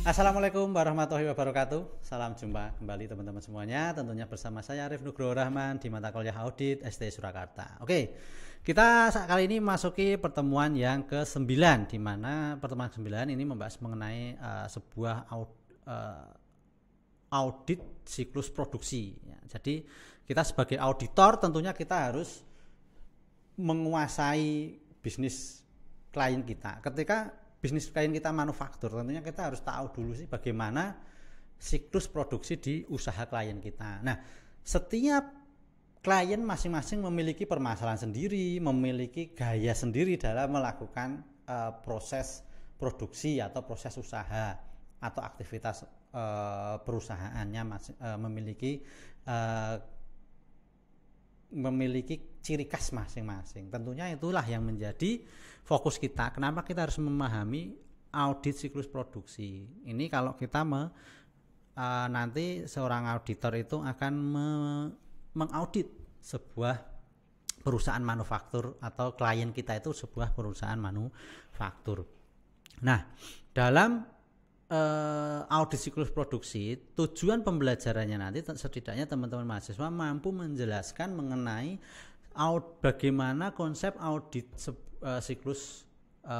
Assalamualaikum warahmatullahi wabarakatuh. Salam jumpa kembali teman-teman semuanya. Tentunya bersama saya Arif Nugroho Rahman di mata kuliah Audit ST Surakarta. Oke, kita kali ini masuki pertemuan yang ke-9, di mana pertemuan ke-9 ini membahas mengenai sebuah audit siklus produksi. Ya, jadi kita sebagai auditor tentunya kita harus menguasai bisnis klien kita. Ketika bisnis klien kita manufaktur, tentunya kita harus tahu dulu sih bagaimana siklus produksi di usaha klien kita. Nah, setiap klien masing-masing memiliki permasalahan sendiri, memiliki gaya sendiri dalam melakukan proses produksi atau proses usaha atau aktivitas perusahaannya memiliki ciri khas masing-masing. Tentunya itulah yang menjadi fokus kita. Kenapa kita harus memahami audit siklus produksi? Ini kalau kita nanti seorang auditor itu akan mengaudit sebuah perusahaan manufaktur atau klien kita itu sebuah perusahaan manufaktur. Nah, dalam audit siklus produksi, tujuan pembelajarannya nanti setidaknya teman-teman mahasiswa mampu menjelaskan mengenai bagaimana konsep audit siklus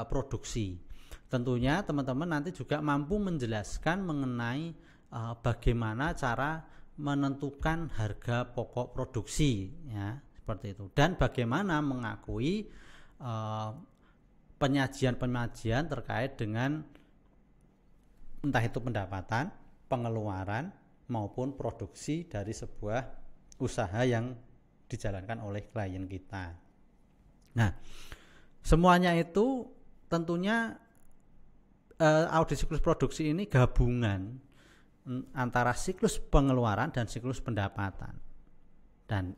produksi. Tentunya teman-teman nanti juga mampu menjelaskan mengenai bagaimana cara menentukan harga pokok produksi, ya, seperti itu, dan bagaimana mengakui penyajian-penyajian terkait dengan entah itu pendapatan, pengeluaran maupun produksi dari sebuah usaha yang dijalankan oleh klien kita. Nah, semuanya itu tentunya audit siklus produksi ini gabungan antara siklus pengeluaran dan siklus pendapatan. Dan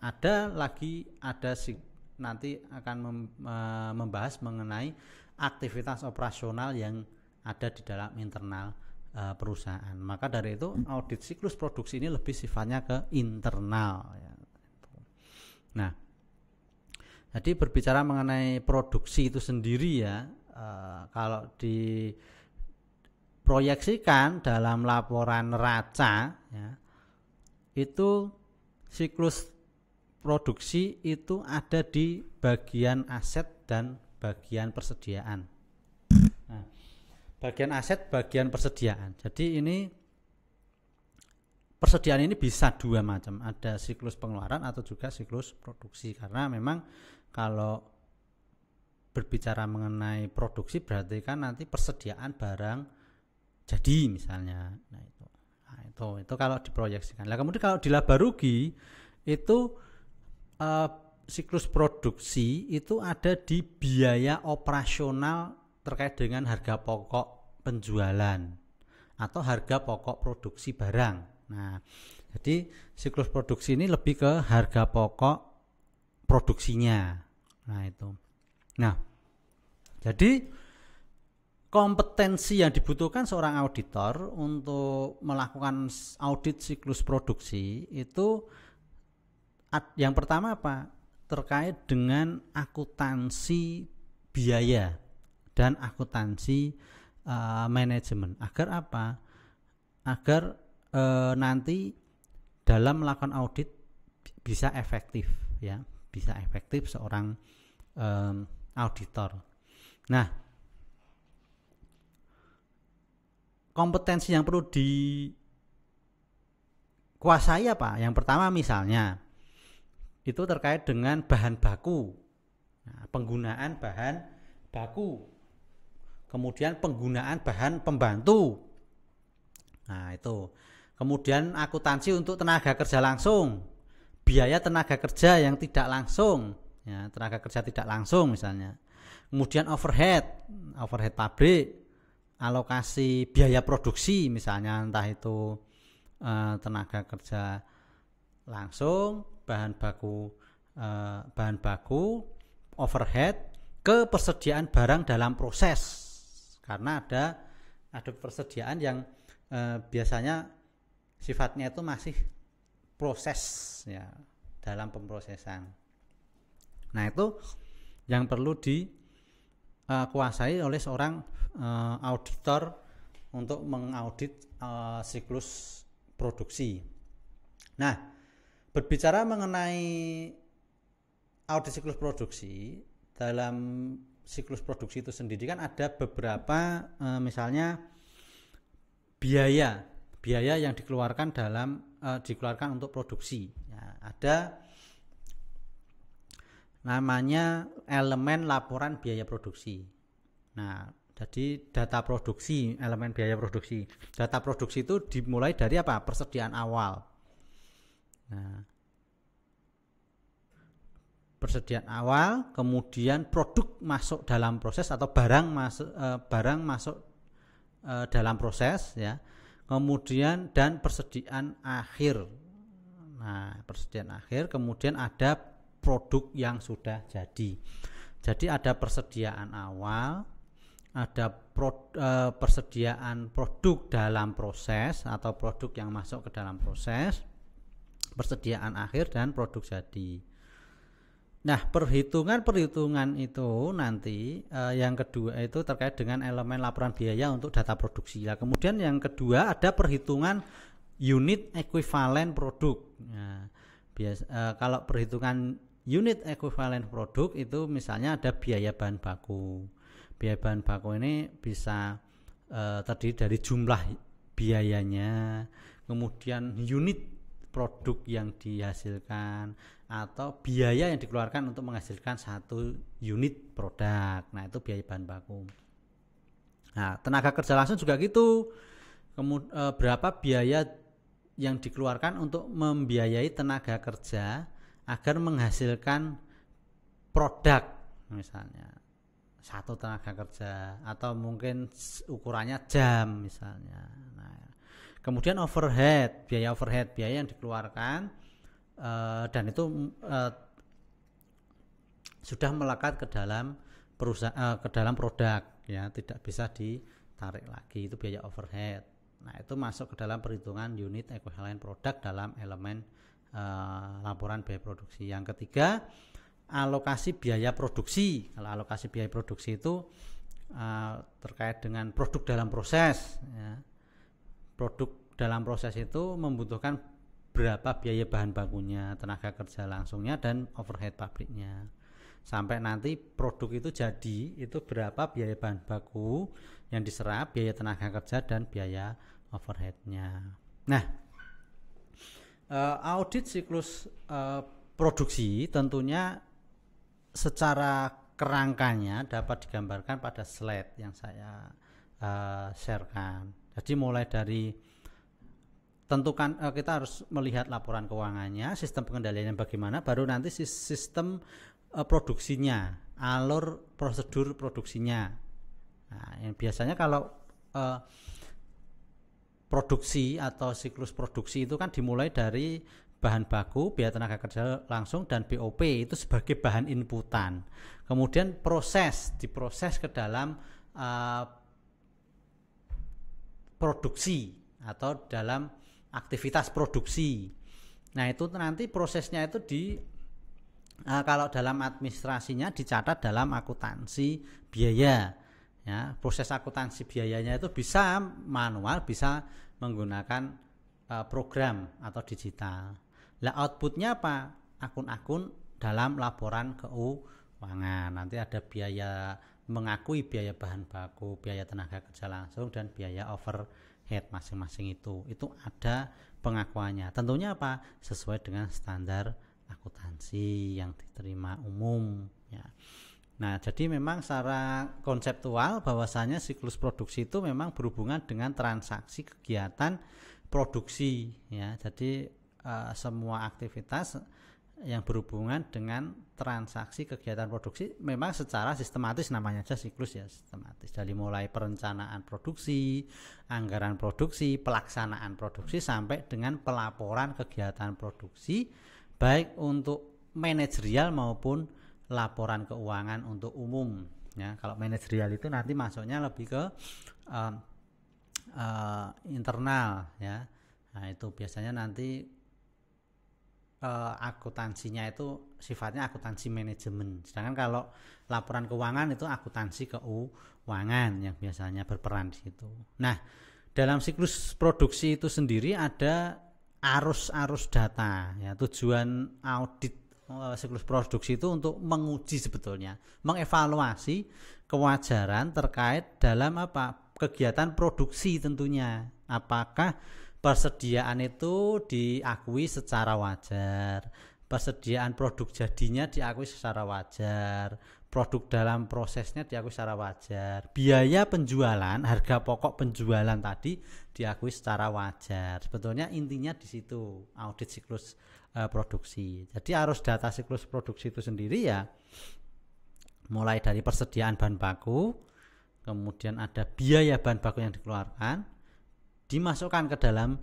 nanti akan membahas mengenai aktivitas operasional yang ada di dalam internal perusahaan. Maka dari itu audit siklus produksi ini lebih sifatnya ke internal, ya. Nah, jadi berbicara mengenai produksi itu sendiri, ya, kalau diproyeksikan dalam laporan neraca, ya, itu siklus produksi itu ada di bagian aset dan bagian persediaan. Nah, bagian aset, bagian persediaan. Jadi ini persediaan ini bisa dua macam, ada siklus pengeluaran atau juga siklus produksi. Karena memang kalau berbicara mengenai produksi berarti kan nanti persediaan barang jadi misalnya. Nah, itu kalau diproyeksikan. Nah, kemudian kalau di laba rugi itu siklus produksi itu ada di biaya operasional terkait dengan harga pokok penjualan atau harga pokok produksi barang. Nah, jadi siklus produksi ini lebih ke harga pokok produksinya. Nah, itu. Nah, jadi kompetensi yang dibutuhkan seorang auditor untuk melakukan audit siklus produksi itu yang pertama apa? Terkait dengan akuntansi biaya dan akuntansi manajemen. Agar apa? Agar nanti dalam melakukan audit bisa efektif, ya, bisa efektif seorang auditor. Nah, kompetensi yang perlu dikuasai apa? Yang pertama misalnya itu terkait dengan bahan baku. Nah, penggunaan bahan baku. Kemudian penggunaan bahan pembantu. Nah, itu. Kemudian akuntansi untuk tenaga kerja langsung. Biaya tenaga kerja yang tidak langsung, ya, tenaga kerja tidak langsung misalnya. Kemudian overhead pabrik, alokasi biaya produksi misalnya, entah itu tenaga kerja langsung, bahan baku, overhead, ke persediaan barang dalam proses. Karena ada persediaan yang biasanya sifatnya itu masih proses, ya, dalam pemrosesan. Nah, itu yang perlu dikuasai oleh seorang auditor untuk mengaudit siklus produksi. Nah, berbicara mengenai audit siklus produksi, dalam siklus produksi itu sendiri kan ada beberapa misalnya biaya yang dikeluarkan dikeluarkan untuk produksi. Ya, ada namanya elemen laporan biaya produksi. Nah, jadi data produksi, elemen biaya produksi. Data produksi itu dimulai dari apa? Persediaan awal. Nah, persediaan awal, kemudian produk masuk dalam proses atau barang masuk dalam proses, ya. Kemudian dan persediaan akhir. Nah, persediaan akhir, kemudian ada produk yang sudah jadi. Jadi ada persediaan awal, ada persediaan produk dalam proses atau produk yang masuk ke dalam proses, persediaan akhir, dan produk jadi. Nah, perhitungan itu nanti yang kedua itu terkait dengan elemen laporan biaya untuk data produksi. Nah, kemudian yang kedua ada perhitungan unit ekuivalen produk. Nah, kalau perhitungan unit ekuivalen produk itu misalnya ada biaya bahan baku. Biaya bahan baku ini bisa terdiri dari jumlah biayanya, kemudian unit produk yang dihasilkan, atau biaya yang dikeluarkan untuk menghasilkan satu unit produk. Nah, itu biaya bahan baku. Nah, tenaga kerja langsung juga gitu. Berapa biaya yang dikeluarkan untuk membiayai tenaga kerja agar menghasilkan produk, misalnya satu tenaga kerja, atau mungkin ukurannya jam misalnya. Nah, kemudian biaya overhead yang dikeluarkan dan itu sudah melekat ke dalam ke dalam produk, ya, tidak bisa ditarik lagi, itu biaya overhead. Nah, itu masuk ke dalam perhitungan unit ekuivalen produk dalam elemen laporan biaya produksi. Yang ketiga, alokasi biaya produksi. Kalau alokasi biaya produksi itu terkait dengan produk dalam proses, ya. Produk dalam proses itu membutuhkan berapa biaya bahan bakunya, tenaga kerja langsungnya, dan overhead pabriknya. Sampai nanti produk itu jadi, itu berapa biaya bahan baku yang diserap, biaya tenaga kerja, dan biaya overheadnya. Nah, audit siklus produksi tentunya secara kerangkanya dapat digambarkan pada slide yang saya sharekan. Jadi mulai dari tentukan, kita harus melihat laporan keuangannya, sistem pengendaliannya bagaimana, baru nanti sistem produksinya, alur prosedur produksinya. Nah, yang biasanya kalau produksi atau siklus produksi itu kan dimulai dari bahan baku, biaya tenaga kerja langsung, dan BOP itu sebagai bahan inputan. Kemudian diproses ke dalam produksi atau dalam aktivitas produksi. Nah, itu nanti prosesnya itu kalau dalam administrasinya dicatat dalam akuntansi biaya. Ya, proses akuntansi biayanya itu bisa manual, bisa menggunakan program atau digital. Lah, outputnya apa? Akun-akun dalam laporan keuangan. Nanti ada biaya mengakui biaya bahan baku, biaya tenaga kerja langsung, dan biaya overhead masing-masing itu ada pengakuannya. Tentunya apa? Sesuai dengan standar akuntansi yang diterima umum, ya. Nah, jadi memang secara konseptual bahwasanya siklus produksi itu memang berhubungan dengan transaksi kegiatan produksi, ya. Jadi semua aktivitas yang berhubungan dengan transaksi kegiatan produksi memang secara sistematis, namanya aja siklus, ya, sistematis. Dari mulai perencanaan produksi, anggaran produksi, pelaksanaan produksi, sampai dengan pelaporan kegiatan produksi, baik untuk manajerial maupun laporan keuangan untuk umum, ya. Kalau manajerial itu nanti masuknya lebih ke internal, ya. Nah, itu biasanya nanti akuntansinya itu sifatnya akuntansi manajemen. Sedangkan kalau laporan keuangan itu akuntansi keuangan yang biasanya berperan di situ. Nah, dalam siklus produksi itu sendiri ada arus-arus data. Ya, tujuan audit siklus produksi itu untuk menguji sebetulnya, mengevaluasi kewajaran terkait dalam kegiatan produksi tentunya. Apakah persediaan itu diakui secara wajar, persediaan produk jadinya diakui secara wajar, produk dalam prosesnya diakui secara wajar, biaya penjualan, harga pokok penjualan tadi diakui secara wajar. Sebetulnya intinya di situ audit siklus produksi. Jadi arus data siklus produksi itu sendiri ya mulai dari persediaan bahan baku, kemudian ada biaya bahan baku yang dikeluarkan, dimasukkan ke dalam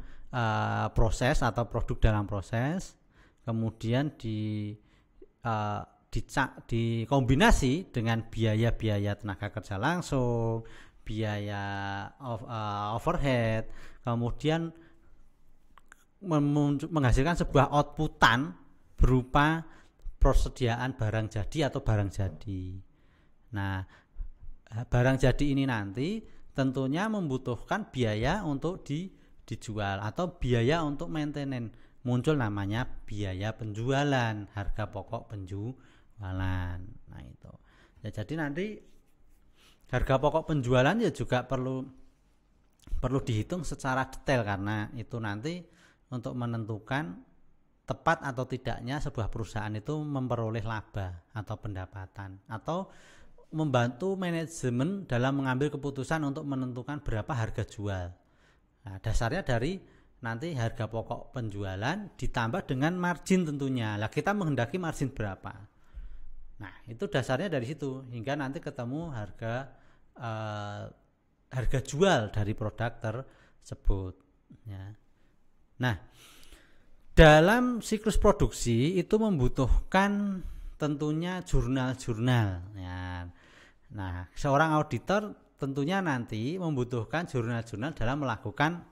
proses atau produk dalam proses, kemudian dikombinasi dengan biaya-biaya tenaga kerja langsung, biaya overhead, kemudian menghasilkan sebuah outputan berupa persediaan barang jadi atau barang jadi. Nah, barang jadi ini nanti tentunya membutuhkan biaya untuk dijual atau biaya untuk maintenance. Muncul namanya biaya penjualan, harga pokok penjualan. Nah itu. Ya, jadi nanti harga pokok penjualan ya juga perlu dihitung secara detail karena itu nanti untuk menentukan tepat atau tidaknya sebuah perusahaan itu memperoleh laba atau pendapatan atau membantu manajemen dalam mengambil keputusan untuk menentukan berapa harga jual. Nah, dasarnya dari nanti harga pokok penjualan ditambah dengan margin tentunya. Lah kita menghendaki margin berapa? Nah, itu dasarnya dari situ hingga nanti ketemu harga jual dari produk tersebut. Ya. Nah, dalam siklus produksi itu membutuhkan tentunya jurnal-jurnal. Ya. Nah, seorang auditor tentunya nanti membutuhkan jurnal-jurnal dalam melakukan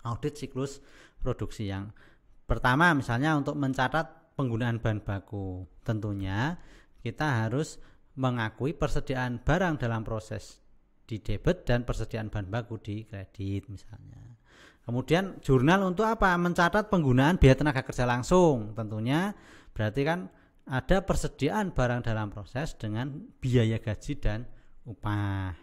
audit siklus produksi. Yang pertama misalnya untuk mencatat penggunaan bahan baku. Tentunya kita harus mengakui persediaan barang dalam proses di debit dan persediaan bahan baku di kredit misalnya. Kemudian jurnal untuk apa? Mencatat penggunaan biaya tenaga kerja langsung. Tentunya berarti kan ada persediaan barang dalam proses dengan biaya gaji dan upah.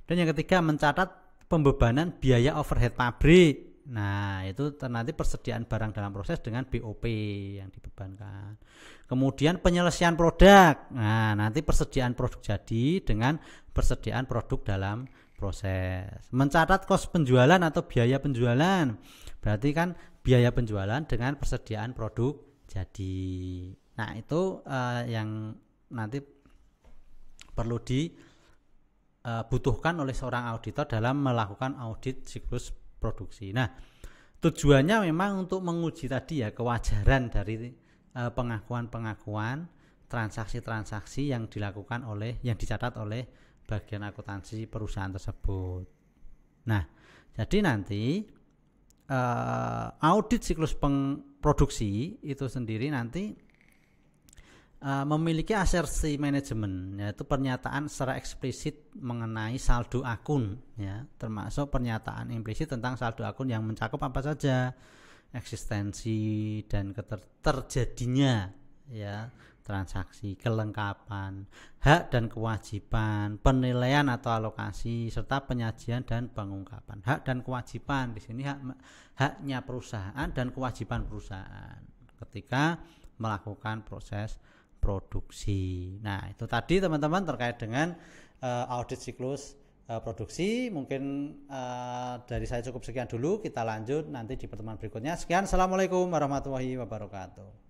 Dan yang ketiga mencatat pembebanan biaya overhead pabrik. Nah itu nanti persediaan barang dalam proses dengan BOP yang dibebankan. Kemudian penyelesaian produk. Nah nanti persediaan produk jadi dengan persediaan produk dalam proses. Mencatat kos penjualan atau biaya penjualan. Berarti kan biaya penjualan dengan persediaan produk jadi. Nah itu yang nanti perlu dibutuhkan oleh seorang auditor dalam melakukan audit siklus produksi. Nah tujuannya memang untuk menguji tadi ya kewajaran dari pengakuan transaksi-transaksi yang dilakukan yang dicatat oleh bagian akuntansi perusahaan tersebut. Nah jadi nanti audit siklus produksi itu sendiri nanti memiliki asersi manajemen, yaitu pernyataan secara eksplisit mengenai saldo akun, ya, termasuk pernyataan implisit tentang saldo akun yang mencakup apa saja eksistensi dan terjadinya ya transaksi, kelengkapan, hak dan kewajiban, penilaian atau alokasi serta penyajian dan pengungkapan. Hak dan kewajiban di sini haknya perusahaan dan kewajiban perusahaan ketika melakukan proses produksi. Nah, itu tadi teman-teman terkait dengan audit siklus produksi. Mungkin dari saya cukup sekian dulu, kita lanjut nanti di pertemuan berikutnya. Sekian, assalamualaikum warahmatullahi wabarakatuh.